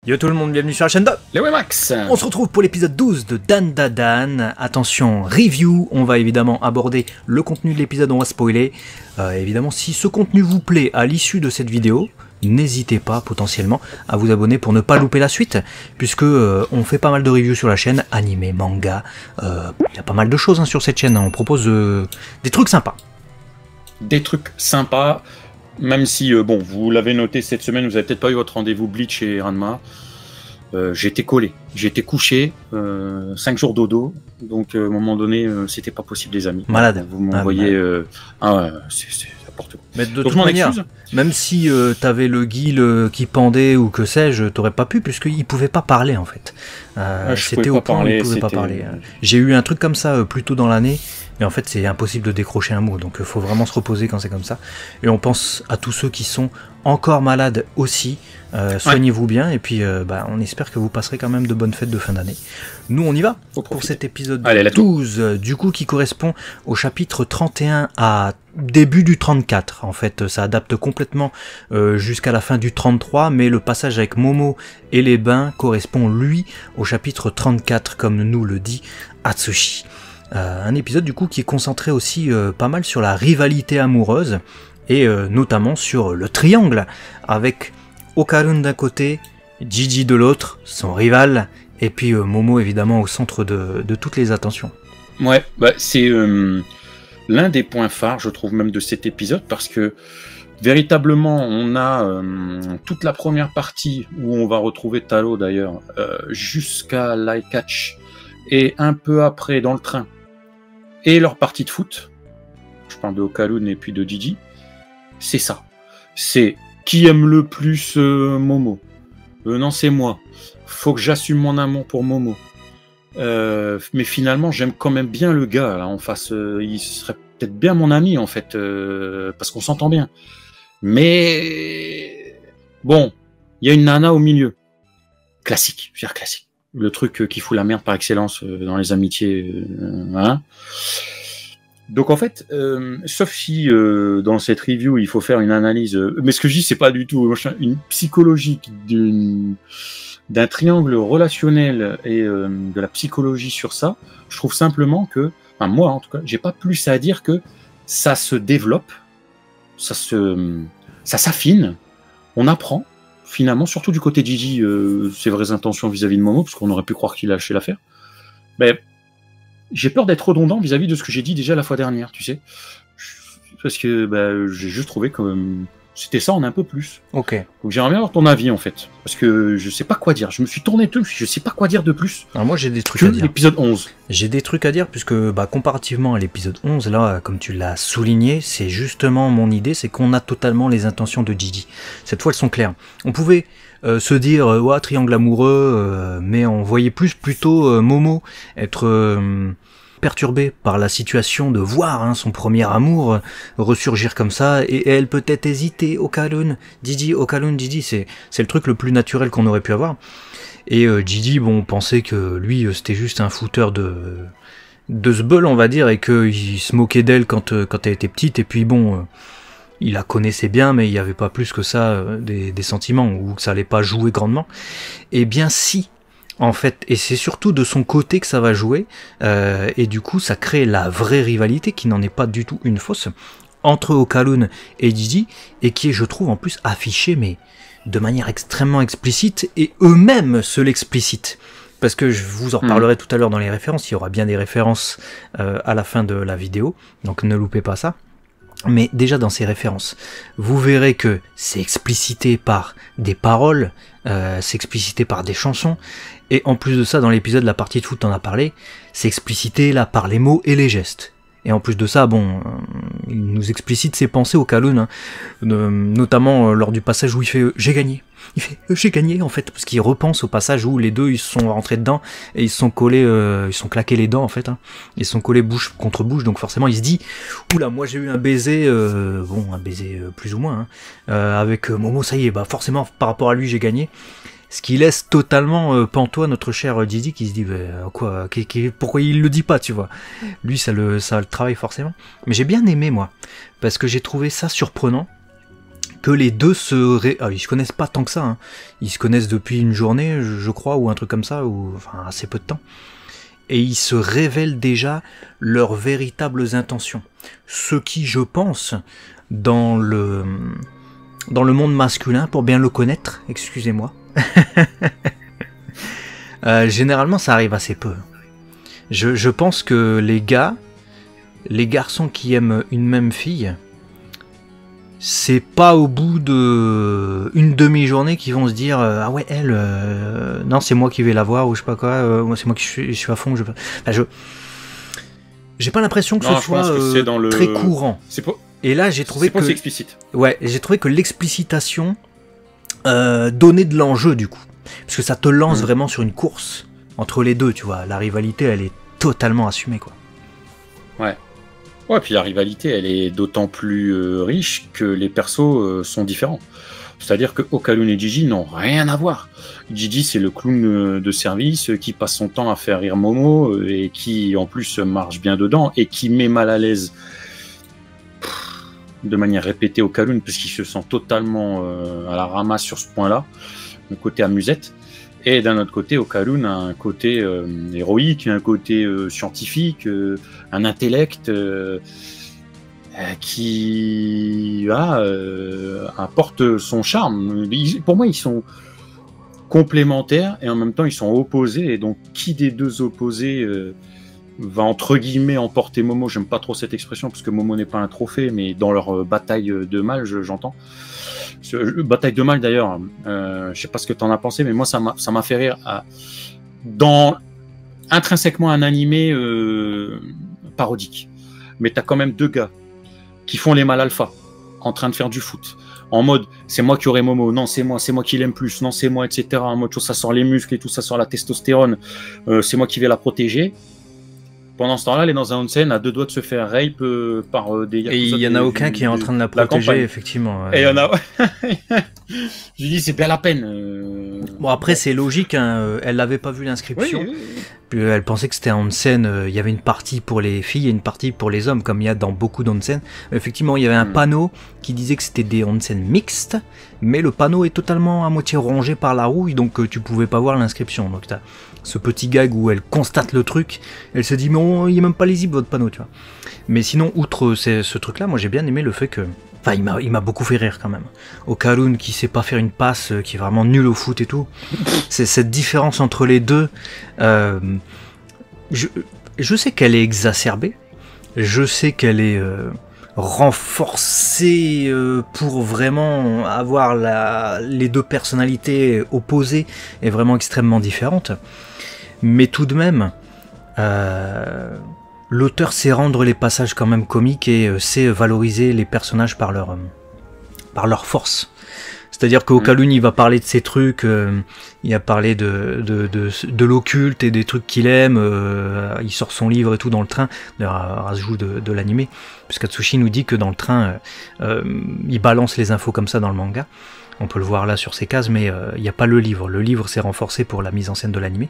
Yo tout le monde, bienvenue sur la chaîne de Max. On se retrouve pour l'épisode 12 de Dan Da Dan. Attention, review, on va évidemment aborder le contenu de l'épisode, on va spoiler. Évidemment, si ce contenu vous plaît à l'issue de cette vidéo, n'hésitez pas potentiellement à vous abonner pour ne pas louper la suite, puisque on fait pas mal de reviews sur la chaîne, animé, manga, il y a pas mal de choses sur cette chaîne, on propose des trucs sympas. Des trucs sympas. Même si, bon, vous l'avez noté cette semaine, vous avez peut-être pas eu votre rendez-vous Bleach et Ranma. J'étais collé, j'étais couché, 5 jours dodo, donc à un moment donné, c'était pas possible, les amis. Malade. Vous m'envoyez... c'est n'importe quoi. Mais de toute manière, même si t'avais le guil qui pendait ou que sais-je, t'aurais pas pu, puisqu'il pouvait pas parler en fait. C'était au point où il pouvait pas parler. J'ai eu un truc comme ça plus tôt dans l'année. Mais en fait, c'est impossible de décrocher un mot, donc il faut vraiment se reposer quand c'est comme ça. Et on pense à tous ceux qui sont encore malades aussi. Soignez-vous bien, et puis on espère que vous passerez quand même de bonnes fêtes de fin d'année. Nous, on y va pour cet épisode 12, du coup, qui correspond au chapitre 31 à début du 34. En fait, ça adapte complètement jusqu'à la fin du 33, mais le passage avec Momo et les bains correspond, lui, au chapitre 34, comme nous le dit Atsushi. Un épisode du coup qui est concentré aussi pas mal sur la rivalité amoureuse et notamment sur le triangle avec Okarun d'un côté, Jiji de l'autre, son rival, et puis Momo évidemment au centre de toutes les attentions. Ouais, c'est l'un des points phares je trouve même de cet épisode, parce que véritablement on a toute la première partie où on va retrouver Taro d'ailleurs jusqu'à l'Eye Catch, et un peu après dans le train, et leur partie de foot, je parle de Okalun et puis de Jiji, c'est ça. C'est qui aime le plus Momo. Non, c'est moi. Faut que j'assume mon amour pour Momo. Mais finalement, j'aime quand même bien le gars là en face. Il serait peut-être bien mon ami en fait, parce qu'on s'entend bien. Mais bon, il y a une nana au milieu. Classique, je veux dire classique. Le truc qui fout la merde par excellence dans les amitiés. Hein. Donc en fait, sauf si dans cette review il faut faire une analyse, mais ce que je dis c'est pas du tout une psychologique d'un triangle relationnel et de la psychologie sur ça. Je trouve simplement que, enfin moi en tout cas, j'ai pas plus à dire que ça se développe, ça s'affine, on apprend. Finalement, surtout du côté de Jiji, ses vraies intentions vis-à-vis de Momo, parce qu'on aurait pu croire qu'il a lâché l'affaire. Mais j'ai peur d'être redondant vis-à-vis de ce que j'ai dit déjà la fois dernière, tu sais. Parce que j'ai juste trouvé que c'était ça en un peu plus. Ok. Donc j'aimerais bien avoir ton avis en fait. Parce que je sais pas quoi dire. Je me suis tourné tout, je sais pas quoi dire de plus. Alors moi j'ai des trucs à dire. L'épisode 11. J'ai des trucs à dire puisque comparativement à l'épisode 11, là, comme tu l'as souligné, c'est justement mon idée, c'est qu'on a totalement les intentions de Jiji. Cette fois elles sont claires. On pouvait se dire ouais, triangle amoureux, mais on voyait plutôt Momo être perturbée par la situation de voir son premier amour ressurgir comme ça, et elle peut-être hésiter. Okalun, Jiji, c'est le truc le plus naturel qu'on aurait pu avoir. Et Jiji, bon, on pensait que lui c'était juste un fouteur de sbeul, on va dire, et qu'il se moquait d'elle quand elle était petite, et puis bon, il la connaissait bien, mais il n'y avait pas plus que ça des sentiments, ou que ça allait pas jouer grandement. Eh bien si, en fait, et c'est surtout de son côté que ça va jouer, et du coup ça crée la vraie rivalité, qui n'en est pas du tout une fausse, entre Okalun et Jiji, et qui est, je trouve, en plus affichée, mais de manière extrêmement explicite, et eux-mêmes se l'explicitent. Parce que je vous en reparlerai tout à l'heure dans les références, il y aura bien des références à la fin de la vidéo, donc ne loupez pas ça. Mais déjà dans ces références, vous verrez que c'est explicité par des paroles, c'est explicité par des chansons, et en plus de ça, dans l'épisode la partie de foot, t'en as parlé, c'est explicité là par les mots et les gestes. Et en plus de ça, bon, il nous explicite ses pensées au Okalun, notamment lors du passage où il fait « j'ai gagné ». Il fait « j'ai gagné » en fait, parce qu'il repense au passage où les deux ils se sont rentrés dedans et ils se sont collés, ils se sont claqués les dents en fait, ils se sont collés bouche contre bouche, donc forcément il se dit « oula, moi j'ai eu un baiser, bon un baiser plus ou moins, avec Momo, ça y est, forcément par rapport à lui j'ai gagné ». Ce qui laisse totalement pantois notre cher Jiji qui se dit quoi, pourquoi il le dit pas, tu vois. Lui ça le travaille forcément. Mais j'ai bien aimé moi, parce que j'ai trouvé ça surprenant que les deux ils se connaissent pas tant que ça, hein. Ils se connaissent depuis une journée, je crois, ou un truc comme ça, ou enfin assez peu de temps. Et ils se révèlent déjà leurs véritables intentions. Ce qui, je pense, dans le monde masculin, pour bien le connaître, excusez-moi, généralement ça arrive assez peu. Je pense que les garçons qui aiment une même fille, c'est pas au bout de une demi-journée qu'ils vont se dire ah ouais elle non c'est moi qui vais la voir ou je sais pas quoi, moi c'est moi qui je suis à fond, j'ai pas l'impression que ce soit très courant. Et là j'ai trouvé que c'est explicite. Ouais, j'ai trouvé que l'explicitation donnait de l'enjeu du coup, parce que ça te lance vraiment sur une course entre les deux, tu vois. La rivalité elle est totalement assumée quoi. Ouais. Ouais, puis la rivalité, elle est d'autant plus riche que les persos sont différents. C'est-à-dire que Okalun et Gigi n'ont rien à voir. Gigi, c'est le clown de service qui passe son temps à faire rire Momo et qui, en plus, marche bien dedans et qui met mal à l'aise de manière répétée Okalun parce qu'il se sent totalement à la ramasse sur ce point-là, le côté amusette. Et d'un autre côté, Okalun a un côté héroïque, un côté scientifique, un intellect qui apporte son charme. Pour moi, ils sont complémentaires et en même temps, ils sont opposés. Et donc, qui des deux opposés va entre guillemets emporter Momo? J'aime pas trop cette expression parce que Momo n'est pas un trophée, mais dans leur bataille de mal, j'entends. Bataille de mal d'ailleurs, je sais pas ce que t'en as pensé, mais moi ça m'a fait rire dans intrinsèquement un animé parodique. Mais t'as quand même deux gars qui font les mal alpha en train de faire du foot. En mode, c'est moi qui aurai Momo, non c'est moi qui l'aime plus, non c'est moi, etc. En mode, ça sort les muscles et tout, ça sort la testostérone, c'est moi qui vais la protéger. Pendant ce temps-là, elle est dans un onsen à deux doigts de se faire rape par des yakuza. Et il n'y en a aucun qui est en train de la protéger, effectivement. Et il y en a... Je lui dis, c'est bien la peine. Bon, après, c'est logique, hein. Elle n'avait pas vu l'inscription. Oui. Puis elle pensait que c'était un onsen. Il y avait une partie pour les filles et une partie pour les hommes, comme il y a dans beaucoup d'onsen. Effectivement, il y avait un panneau qui disait que c'était des onsen mixtes, mais le panneau est totalement à moitié rongé par la rouille, donc tu pouvais pas voir l'inscription. Donc t'as ce petit gag où elle constate le truc, elle se dit mais il est même pas lisible votre panneau, tu vois. Mais sinon, outre ce truc-là, moi j'ai bien aimé le fait que, enfin il m'a beaucoup fait rire quand même. Okalun qui sait pas faire une passe, qui est vraiment nul au foot et tout. C'est cette différence entre les deux. Je sais qu'elle est exacerbée, je sais qu'elle est renforcée pour vraiment avoir les deux personnalités opposées et vraiment extrêmement différentes. Mais tout de même, l'auteur sait rendre les passages quand même comiques et sait valoriser les personnages par leur force. C'est-à-dire qu'Okalun, il va parler de ses trucs, il va parler de l'occulte et des trucs qu'il aime, il sort son livre et tout dans le train, d'ailleurs rajout de l'animé, puisqu'Atsushi nous dit que dans le train, il balance les infos comme ça dans le manga. On peut le voir là sur ces cases, mais il n'y a pas le livre. Le livre s'est renforcé pour la mise en scène de l'animé.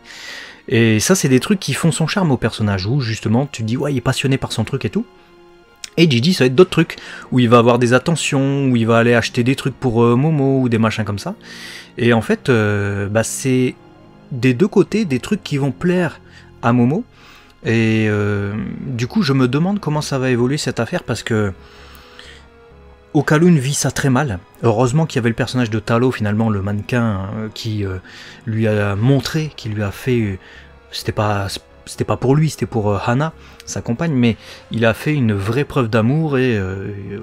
Et ça, c'est des trucs qui font son charme au personnage, où justement, tu te dis, ouais, il est passionné par son truc et tout. Et Gigi, ça va être d'autres trucs, où il va avoir des attentions, où il va aller acheter des trucs pour Momo, ou des machins comme ça. Et en fait, c'est des deux côtés, des trucs qui vont plaire à Momo. Et du coup, je me demande comment ça va évoluer cette affaire, parce que Okalun vit ça très mal. Heureusement qu'il y avait le personnage de Talo, finalement, le mannequin, qui lui a montré, qui lui a fait... C'était pas pour lui, c'était pour Hana, sa compagne, mais il a fait une vraie preuve d'amour et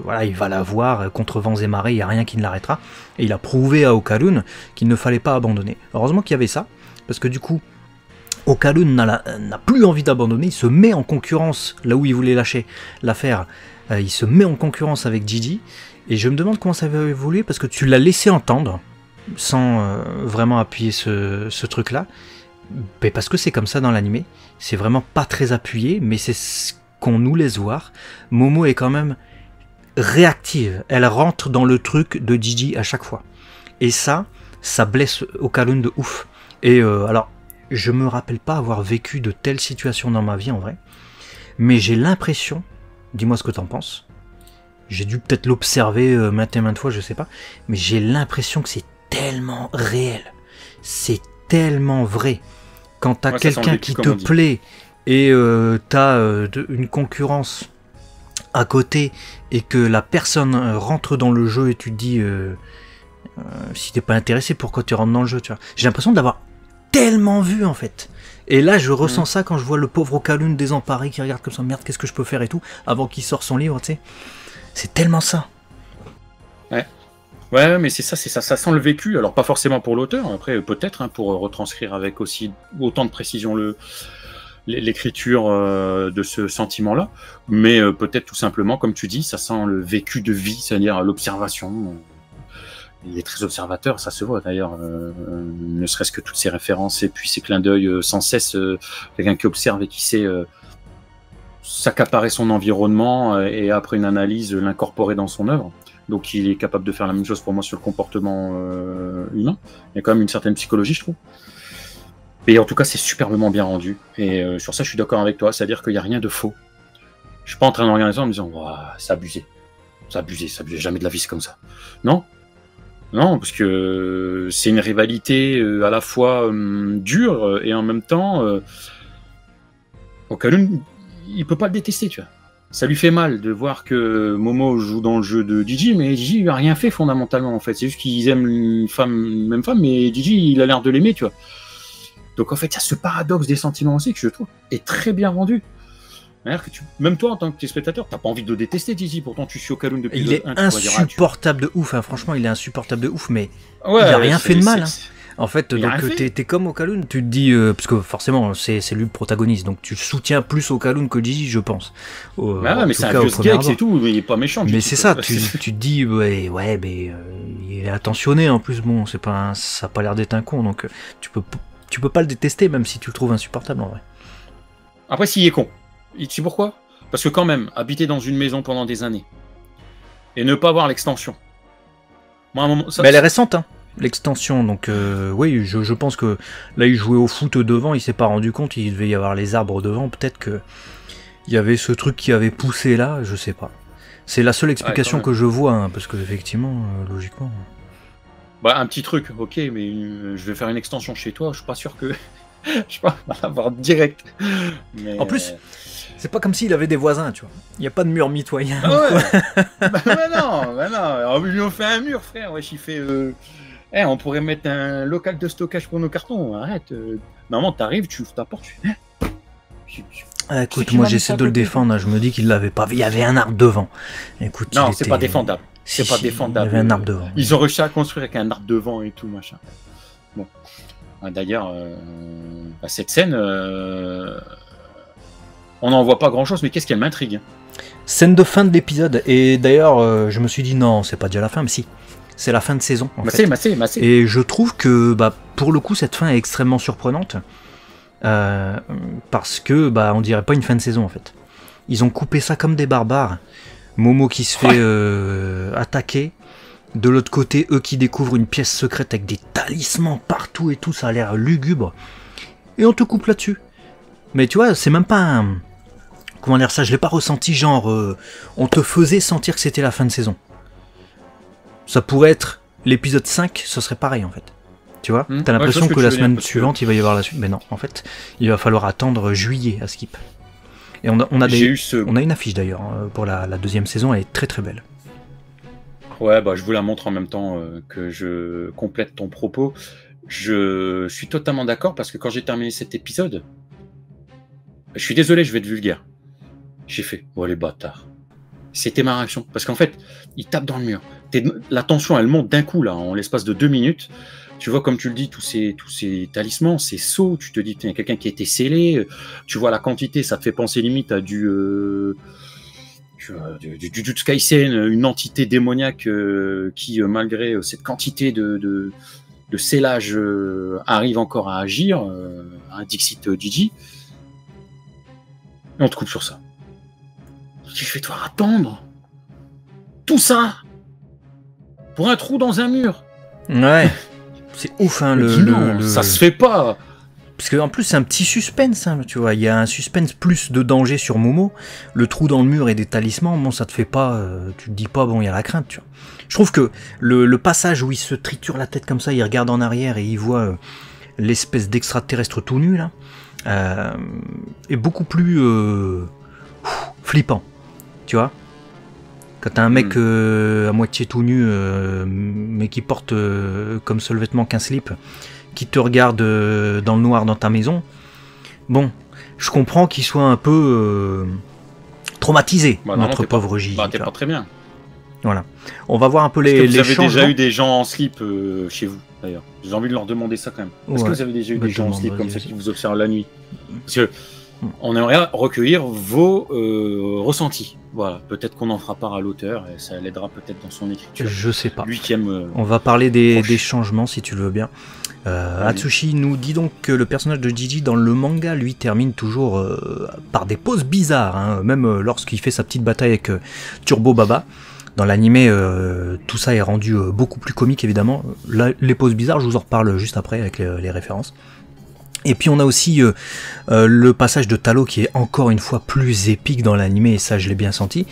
voilà, il va la voir contre vents et marées, il n'y a rien qui ne l'arrêtera. Et il a prouvé à Okalun qu'il ne fallait pas abandonner. Heureusement qu'il y avait ça, parce que du coup, Okalun n'a plus envie d'abandonner, il se met en concurrence là où il voulait lâcher l'affaire. Il se met en concurrence avec Gigi, et je me demande comment ça va évoluer, parce que tu l'as laissé entendre, sans vraiment appuyer ce truc-là, mais parce que c'est comme ça dans l'animé, c'est vraiment pas très appuyé, mais c'est ce qu'on nous laisse voir. Momo est quand même réactive, elle rentre dans le truc de Gigi à chaque fois, et ça blesse Okalun de ouf. Et alors, je me rappelle pas avoir vécu de telles situations dans ma vie en vrai, mais j'ai l'impression, dis-moi ce que t'en penses, J'ai dû peut-être l'observer maintes et maintes fois, je sais pas. Mais j'ai l'impression que c'est tellement réel. C'est tellement vrai. Quand t'as quelqu'un qui te plaît et t'as une concurrence à côté et que la personne rentre dans le jeu et tu te dis si t'es pas intéressé, pourquoi tu rentres dans le jeu, tu vois. J'ai l'impression de l'avoir tellement vu en fait. Et là je ressens ça quand je vois le pauvre Okaloun désemparé qui regarde comme ça, merde, qu'est-ce que je peux faire et tout, avant qu'il sorte son livre, tu sais. C'est tellement ça. Ouais, mais c'est ça, ça sent le vécu. Alors pas forcément pour l'auteur, après peut-être hein, pour retranscrire avec aussi autant de précision l'écriture de ce sentiment-là, mais peut-être tout simplement, comme tu dis, ça sent le vécu de vie, c'est-à-dire l'observation. Il est très observateur, ça se voit d'ailleurs, ne serait-ce que toutes ces références et puis ces clins d'œil sans cesse, quelqu'un qui observe et qui sait s'accaparer son environnement et après une analyse l'incorporer dans son œuvre. Donc il est capable de faire la même chose pour moi sur le comportement humain. Il y a quand même une certaine psychologie, je trouve. Et en tout cas, c'est superbement bien rendu. Et sur ça, je suis d'accord avec toi. C'est-à-dire qu'il n'y a rien de faux. Je suis pas en train de regarder ça en me disant c'est abusé. C'est abusé, jamais de la vie c'est comme ça. Non, parce que c'est une rivalité à la fois dure et en même temps, Okaloun, il peut pas le détester, tu vois. Ça lui fait mal de voir que Momo joue dans le jeu de Gigi, mais Gigi il a rien fait fondamentalement en fait. C'est juste qu'ils aiment une même femme, mais Gigi il a l'air de l'aimer, tu vois. Donc en fait, il y a ce paradoxe des sentiments aussi que je trouve est très bien rendu. Que même toi, en tant que spectateur, t'as pas envie de le détester, Gigi. Pourtant, tu suis Okaloun depuis il est insupportable de ouf. Hein. Franchement, il est insupportable de ouf, mais il a rien fait de mal. Hein. En fait, donc t'es comme Okaloun, tu te dis parce que forcément c'est lui le protagoniste, donc tu soutiens plus Okaloun que Gigi, je pense. Mais c'est un vieux geek, c'est tout, il est pas méchant. Mais c'est ça, tu te dis mais il est attentionné en plus, bon, ça a pas l'air d'être un con, donc tu peux pas le détester même si tu le trouves insupportable en vrai. Après, s'il est con, tu sais pourquoi ? Parce que quand même, habiter dans une maison pendant des années et ne pas voir l'extension. Moi, à un moment, mais elle est récente, hein. L'extension, donc oui, je pense que là il jouait au foot devant, il s'est pas rendu compte, il devait y avoir les arbres devant, peut-être que il y avait ce truc qui avait poussé là, je sais pas. C'est la seule explication que je vois, hein, parce que effectivement, logiquement. Un petit truc, ok, mais je vais faire une extension chez toi, je suis pas sûr que je sais pas, on va l'avoir direct. Mais en plus, c'est pas comme s'il avait des voisins, tu vois. Il n'y a pas de mur mitoyen. Non, ils lui ont fait un mur, frère, wesh, il fait. On pourrait mettre un local de stockage pour nos cartons. Arrête. Normalement, t'arrives, tu ouvres ta porte, tu fais. Écoute, moi j'essaie de le défendre. Hein. Je me dis qu'il l'avait pas. Il y avait un arbre devant. Écoute, non, c'est pas défendable. C'est pas défendable. Il y avait un arbre devant. Ils ont réussi à construire avec un arbre devant et tout, machin. Bon. D'ailleurs, cette scène, on n'en voit pas grand-chose, mais qu'est-ce qu'elle m'intrigue. Scène de fin de l'épisode. Et d'ailleurs, je me suis dit non, c'est pas déjà la fin, mais si. C'est la fin de saison. Massé. Et je trouve que pour le coup, cette fin est extrêmement surprenante. Parce que on dirait pas une fin de saison en fait. Ils ont coupé ça comme des barbares. Momo qui se fait attaquer. De l'autre côté, eux qui découvrent une pièce secrète avec des talismans partout et tout. Ça a l'air lugubre. Et on te coupe là-dessus. Mais tu vois, c'est même pas un... Comment dire ça, je l'ai pas ressenti genre... on te faisait sentir que c'était la fin de saison. Ça pourrait être l'épisode 5, ce serait pareil en fait. Tu vois, t'as l'impression que la semaine suivante il va y avoir la suite, mais non, en fait, il va falloir attendre juillet à Skip. Et on a une affiche d'ailleurs pour la deuxième saison, elle est très très belle. Ouais, je vous la montre en même temps que je complète ton propos. Je suis totalement d'accord parce que quand j'ai terminé cet épisode, je suis désolé, je vais être vulgaire. J'ai fait, les bâtards. C'était ma réaction. Parce qu'en fait, il tape dans le mur. La tension, elle monte d'un coup, là, en l'espace de 2 minutes. Tu vois, comme tu le dis, tous ces talismans, ces sceaux, tu te dis, il y a quelqu'un qui a été scellé. Tu vois la quantité, ça te fait penser limite à du Jujutsu Kaisen, une entité démoniaque qui, malgré cette quantité de scellage, arrive encore à agir. Un Dixit Gigi. Et on te coupe sur ça. Je vais devoir attendre tout ça pour un trou dans un mur. Ouais, c'est ouf, hein, ça se fait pas. Parce qu'en plus c'est un petit suspense, hein, tu vois, il y a un suspense plus de danger sur Momo, le trou dans le mur et des talismans, bon ça te fait pas, tu te dis pas bon il y a la crainte, tu vois. Je trouve que le passage où il se triture la tête comme ça, il regarde en arrière et il voit l'espèce d'extraterrestre tout nu là, est beaucoup plus flippant, tu vois. Quand t'as un mec à moitié tout nu, mais qui porte comme seul vêtement qu'un slip, qui te regarde dans le noir dans ta maison, bon, je comprends qu'il soit un peu traumatisé, notre pauvre Gigi. Bah, t'es pas très bien. Voilà. On va voir un peu les changements. Vous avez déjà eu des gens en slip chez vous, d'ailleurs. J'ai envie de leur demander ça quand même. Est-ce que vous avez déjà eu des gens en slip comme ça qui vous observent la nuit? Parce que on aimerait recueillir vos ressentis. Voilà, peut-être qu'on en fera part à l'auteur et ça l'aidera peut-être dans son écriture. Je sais pas. Lui qui aime. On va parler des changements si tu le veux bien. Atsushi nous dit donc que le personnage de Gigi dans le manga lui termine toujours par des poses bizarres, hein, même lorsqu'il fait sa petite bataille avec Turbo Baba. Dans l'animé, tout ça est rendu beaucoup plus comique évidemment. Là, les poses bizarres, je vous en reparle juste après avec les références. Et puis on a aussi le passage de Talo qui est encore une fois plus épique dans l'animé, et ça je l'ai bien senti.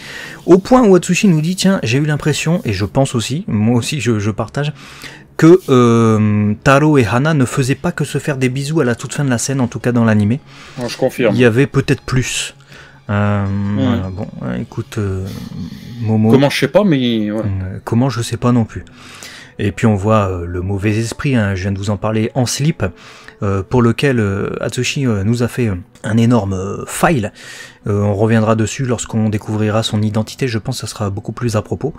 Au point où Atsushi nous dit, tiens, j'ai eu l'impression, et je pense aussi, moi aussi je partage, que Taro et Hana ne faisaient pas que se faire des bisous à la toute fin de la scène, en tout cas dans l'animé. Je confirme. Il y avait peut-être plus. Voilà, bon, écoute, Momo. Comment je sais pas, mais ouais. Comment je sais pas non plus. Et puis on voit le mauvais esprit, hein, je viens de vous en parler, en slip, pour lequel Atsushi nous a fait un énorme file. On reviendra dessus lorsqu'on découvrira son identité, je pense que ça sera beaucoup plus à propos,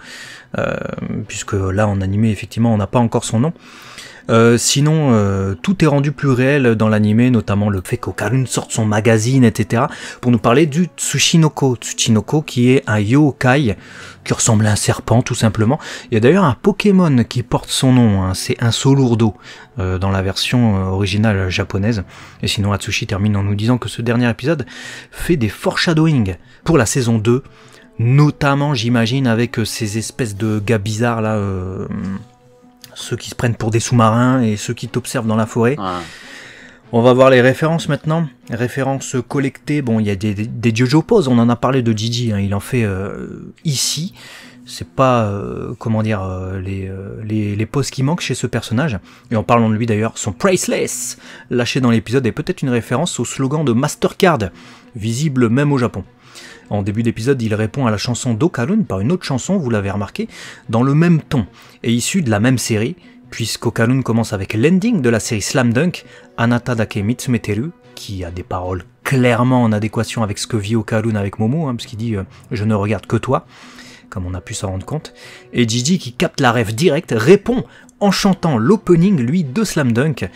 puisque là en animé effectivement on n'a pas encore son nom. Sinon, tout est rendu plus réel dans l'animé, notamment le fait qu'Okarun sorte son magazine, etc. pour nous parler du Tsushinoko. Tsushinoko qui est un yokai qui ressemble à un serpent tout simplement. Il y a d'ailleurs un Pokémon qui porte son nom, hein, c'est un Solourdo dans la version originale japonaise. Et sinon Atsushi termine en nous disant que ce dernier épisode fait des foreshadowing pour la saison 2, notamment j'imagine avec ces espèces de gars bizarres là... ceux qui se prennent pour des sous-marins et ceux qui t'observent dans la forêt. Ah. On va voir les références maintenant. Références collectées. Bon, il y a des JoJo poses. On en a parlé de Gigi. Hein. Il en fait ici. C'est pas, comment dire, les poses qui manquent chez ce personnage. Et en parlant de lui d'ailleurs, son Priceless, lâché dans l'épisode, est peut-être une référence au slogan de Mastercard, visible même au Japon. En début d'épisode, il répond à la chanson d'Okarun par une autre chanson, vous l'avez remarqué, dans le même ton, et issue de la même série, puisqu'Okarun commence avec l'ending de la série Slam Dunk, Anata dake mitsumeteru, qui a des paroles clairement en adéquation avec ce que vit Okarun avec Momo, hein, parce qu'il dit « je ne regarde que toi », comme on a pu s'en rendre compte, et Gigi, qui capte la ref directe, répond en chantant l'opening, lui, de Slam Dunk,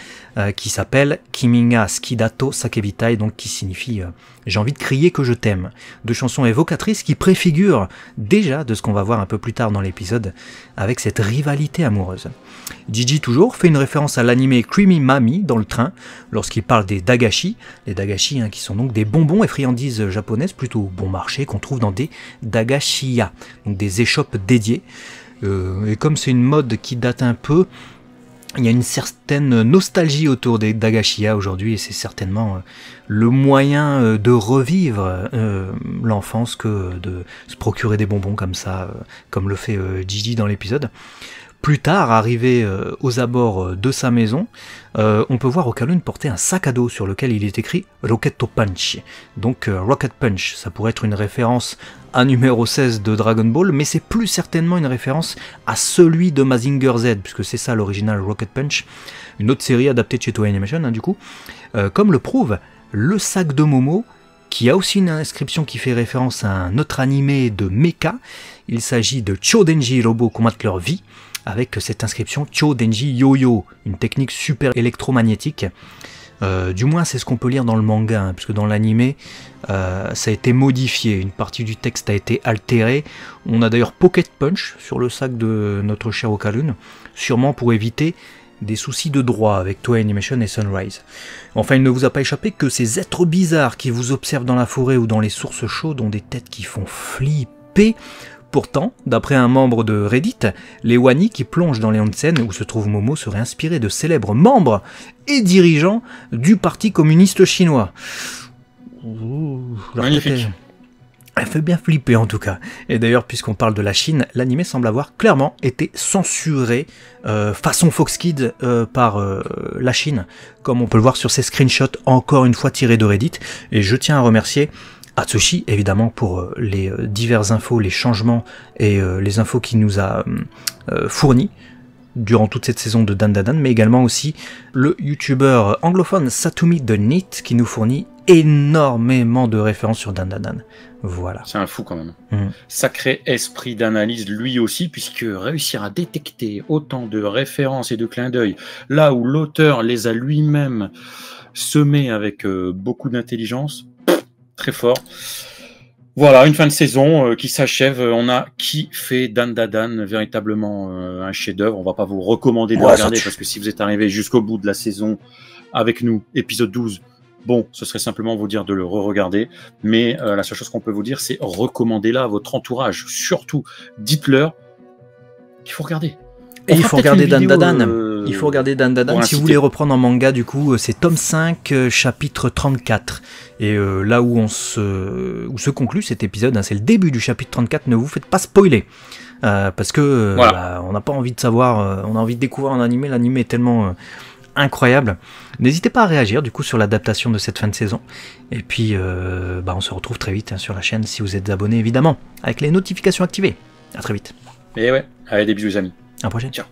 qui s'appelle Kimi ga Skidato Sakebitai, donc qui signifie j'ai envie de crier que je t'aime. Deux chansons évocatrices qui préfigurent déjà de ce qu'on va voir un peu plus tard dans l'épisode, avec cette rivalité amoureuse. Gigi, toujours, fait une référence à l'anime Creamy Mami dans le train, lorsqu'il parle des dagashi, les dagashi qui sont donc des bonbons et friandises japonaises plutôt bon marché qu'on trouve dans des dagashiya, donc des échoppes dédiées. Et comme c'est une mode qui date un peu, il y a une certaine nostalgie autour des dagashiya aujourd'hui, et c'est certainement le moyen de revivre l'enfance que de se procurer des bonbons comme ça, comme le fait Gigi dans l'épisode. Plus tard, arrivé aux abords de sa maison, on peut voir Okarun porter un sac à dos sur lequel il est écrit Rocket Punch. Donc Rocket Punch, ça pourrait être une référence à numéro 16 de Dragon Ball, mais c'est plus certainement une référence à celui de Mazinger Z, puisque c'est ça l'original Rocket Punch, une autre série adaptée de chez Toei Animation, du coup, comme le prouve le sac de Momo, qui a aussi une inscription qui fait référence à un autre animé de mecha. Il s'agit de Chodenji Robots combattent leur vie, avec cette inscription Chodenji Yo-Yo, une technique super électromagnétique. Du moins c'est ce qu'on peut lire dans le manga, hein, puisque dans l'animé ça a été modifié, une partie du texte a été altérée. On a d'ailleurs Pocket Punch sur le sac de notre cher Okarun, sûrement pour éviter des soucis de droit avec Toei Animation et Sunrise. Enfin, il ne vous a pas échappé que ces êtres bizarres qui vous observent dans la forêt ou dans les sources chaudes ont des têtes qui font flipper, Pourtant, d'après un membre de Reddit, les Wani qui plongent dans les onsen où se trouve Momo seraient inspirés de célèbres membres et dirigeants du Parti communiste chinois. Magnifique. Elle fait bien flipper en tout cas. Et d'ailleurs, puisqu'on parle de la Chine, l'anime semble avoir clairement été censuré façon Fox Kids par la Chine, comme on peut le voir sur ces screenshots encore une fois tirés de Reddit. Et je tiens à remercier Atsushi évidemment pour les diverses infos, les changements et les infos qu'il nous a fournis durant toute cette saison de Dandadan, mais également aussi le youtubeur anglophone Satumi The Neat qui nous fournit énormément de références sur Dandadan. Voilà. C'est un fou quand même. Sacré esprit d'analyse lui aussi, puisque réussir à détecter autant de références et de clins d'œil, là où l'auteur les a lui-même semés avec beaucoup d'intelligence, très fort. Voilà, une fin de saison qui s'achève. On a kiffé Dandadan, véritablement un chef-d'œuvre. On va pas vous recommander de regarder, parce que si vous êtes arrivé jusqu'au bout de la saison avec nous, épisode 12, bon, ce serait simplement vous dire de le re-regarder, mais la seule chose qu'on peut vous dire, c'est recommandez-la à votre entourage. Surtout, dites-leur qu'il faut regarder. Et il faut regarder Dandadan. Il faut regarder Dandadan. Si vous voulez reprendre en manga, du coup, c'est tome 5, chapitre 34. Et là où se conclut cet épisode, hein, c'est le début du chapitre 34, ne vous faites pas spoiler. Parce que voilà. On n'a pas envie de savoir, on a envie de découvrir un animé. L'animé est tellement incroyable. N'hésitez pas à réagir du coup sur l'adaptation de cette fin de saison. Et puis on se retrouve très vite sur la chaîne si vous êtes abonné évidemment, avec les notifications activées. À très vite. Et ouais, allez, des bisous les amis. À la prochaine. Ciao.